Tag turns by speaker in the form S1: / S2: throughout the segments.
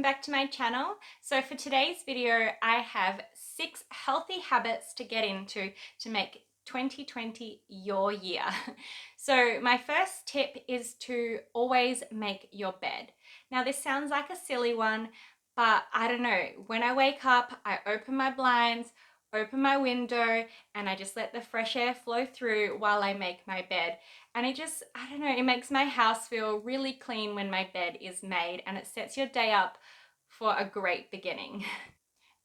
S1: back to my channel. So for today's video, I have 6 healthy habits to get into to make 2020 your year. So my first tip is to always make your bed. Now this sounds like a silly one, but I don't know, when I wake up, I open my blinds, open my window, and I just let the fresh air flow through while I make my bed. And it just, I don't know, it makes my house feel really clean when my bed is made, and it sets your day up for a great beginning.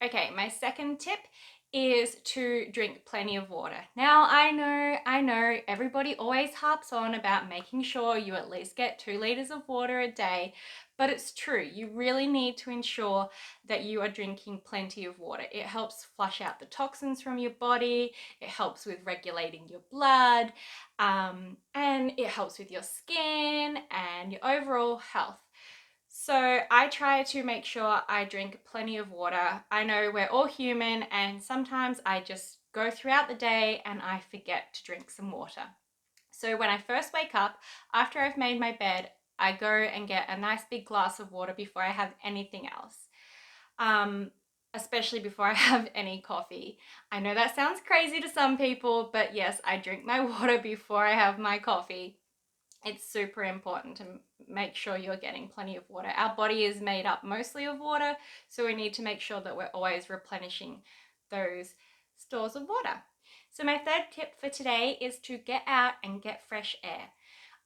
S1: Okay, my second tip is to drink plenty of water. Now, I know, everybody always harps on about making sure you at least get 2 liters of water a day, but it's true. You really need to ensure that you are drinking plenty of water. It helps flush out the toxins from your body, it helps with regulating your blood, and it helps with your skin and your overall health. So I try to make sure I drink plenty of water. I know we're all human, and sometimes I just go throughout the day and I forget to drink some water. So when I first wake up, after I've made my bed, I go and get a nice big glass of water before I have anything else. Especially before I have any coffee. I know that sounds crazy to some people, but yes, I drink my water before I have my coffee. It's super important to make sure you're getting plenty of water. Our body is made up mostly of water, so we need to make sure that we're always replenishing those stores of water. So my third tip for today is to get out and get fresh air.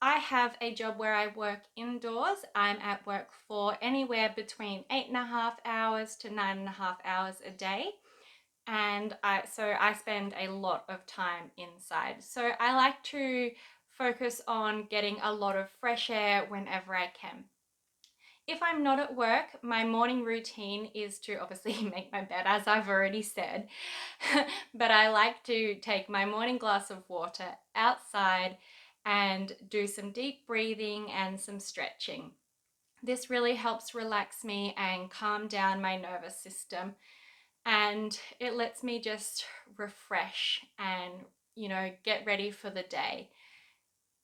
S1: I have a job where I work indoors. I'm at work for anywhere between 8.5 hours to 9.5 hours a day. And I spend a lot of time inside. So I like to focus on getting a lot of fresh air whenever I can. If I'm not at work, my morning routine is to obviously make my bed, as I've already said, but I like to take my morning glass of water outside and do some deep breathing and some stretching. This really helps relax me and calm down my nervous system, and it lets me just refresh and, get ready for the day.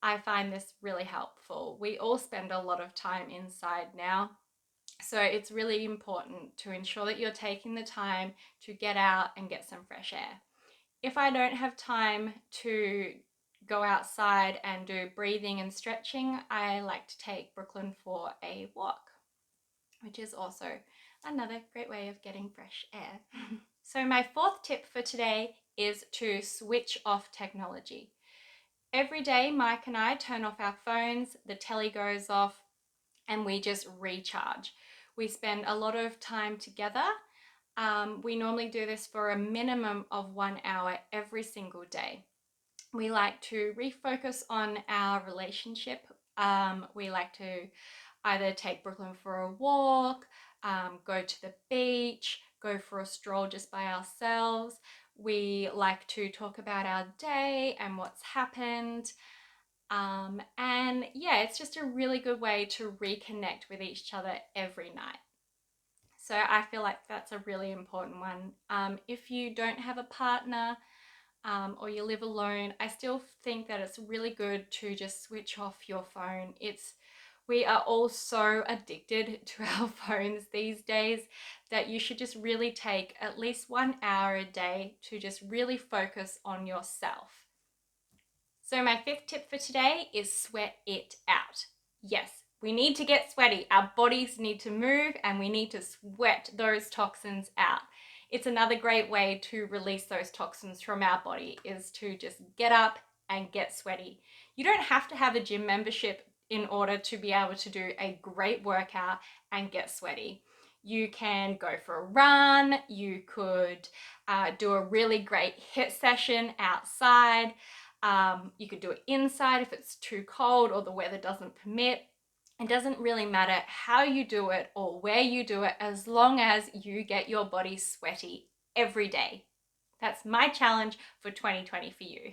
S1: I find this really helpful. We all spend a lot of time inside now, so it's really important to ensure that you're taking the time to get out and get some fresh air. If I don't have time to go outside and do breathing and stretching, I like to take Brooklyn for a walk, which is also another great way of getting fresh air. So my fourth tip for today is to switch off technology. Every day, Mike and I turn off our phones, the telly goes off, and we just recharge. We spend a lot of time together. We normally do this for a minimum of 1 hour every single day. We like to refocus on our relationship. We like to either take Brooklyn for a walk, go to the beach, go for a stroll just by ourselves. We like to talk about our day and what's happened. And yeah, it's just a really good way to reconnect with each other every night. So I feel like that's a really important one. If you don't have a partner, or you live alone, I still think that it's really good to just switch off your phone. We are all so addicted to our phones these days that you should just really take at least 1 hour a day to just really focus on yourself. So my fifth tip for today is sweat it out. Yes, we need to get sweaty. Our bodies need to move and we need to sweat those toxins out. It's another great way to release those toxins from our body, is to just get up and get sweaty. You don't have to have a gym membership in order to be able to do a great workout and get sweaty. You can go for a run, you could do a really great HIIT session outside. You could do it inside if it's too cold or the weather doesn't permit. It doesn't really matter how you do it or where you do it, as long as you get your body sweaty every day. That's my challenge for 2020 for you.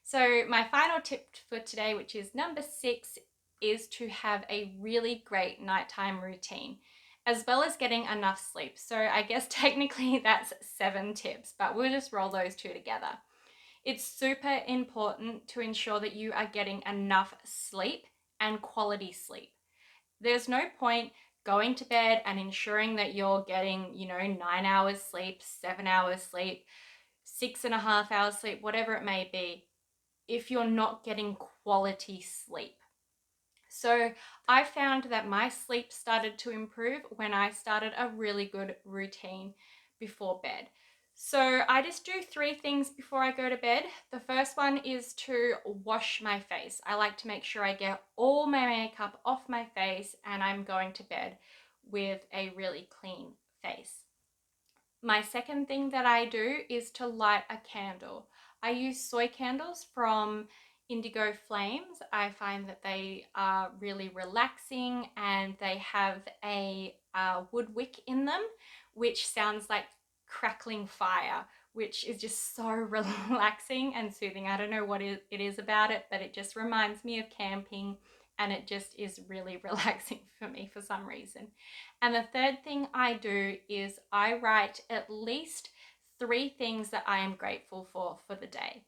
S1: So my final tip for today, which is number 6, is to have a really great nighttime routine, as well as getting enough sleep. So I guess technically that's 7 tips, but we'll just roll those 2 together. It's super important to ensure that you are getting enough sleep and quality sleep. There's no point going to bed and ensuring that you're getting, 9 hours sleep, 7 hours sleep, 6.5 hours sleep, whatever it may be, if you're not getting quality sleep. So I found that my sleep started to improve when I started a really good routine before bed. So I just do 3 things before I go to bed. The first one is to wash my face. I like to make sure I get all my makeup off my face and I'm going to bed with a really clean face. My second thing that I do is to light a candle. I use soy candles from Indigo Flames. I find that they are really relaxing and they have a wood wick in them, which sounds like crackling fire, which is just so relaxing and soothing. I don't know what it is about it, but it just reminds me of camping and it just is really relaxing for me for some reason. And the third thing I do is I write at least 3 things that I am grateful for the day.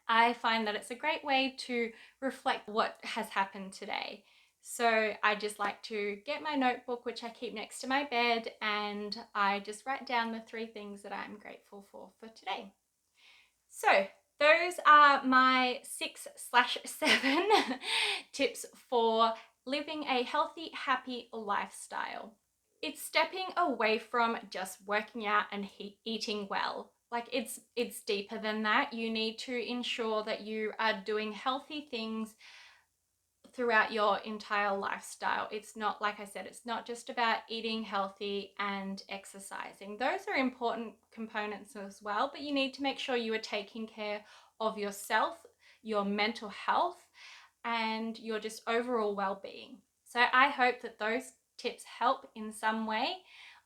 S1: I find that it's a great way to reflect what has happened today. So I just like to get my notebook, which I keep next to my bed, and I just write down the 3 things that I'm grateful for today. So those are my 6/7 tips for living a healthy, happy lifestyle. It's stepping away from just working out and eating well. Like it's deeper than that. You need to ensure that you are doing healthy things throughout your entire lifestyle. It's not, like I said, it's not just about eating healthy and exercising. Those are important components as well, but you need to make sure you are taking care of yourself, your mental health, and your just overall well-being. So I hope that those tips help in some way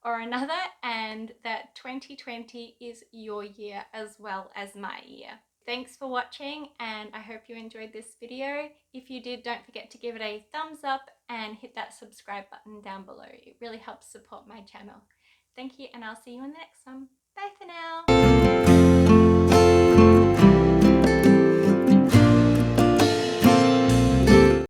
S1: or another, and that 2020 is your year as well as my year. Thanks for watching, and I hope you enjoyed this video. If you did, don't forget to give it a thumbs up and hit that subscribe button down below. It really helps support my channel. Thank you, and I'll see you in the next one. Bye for now.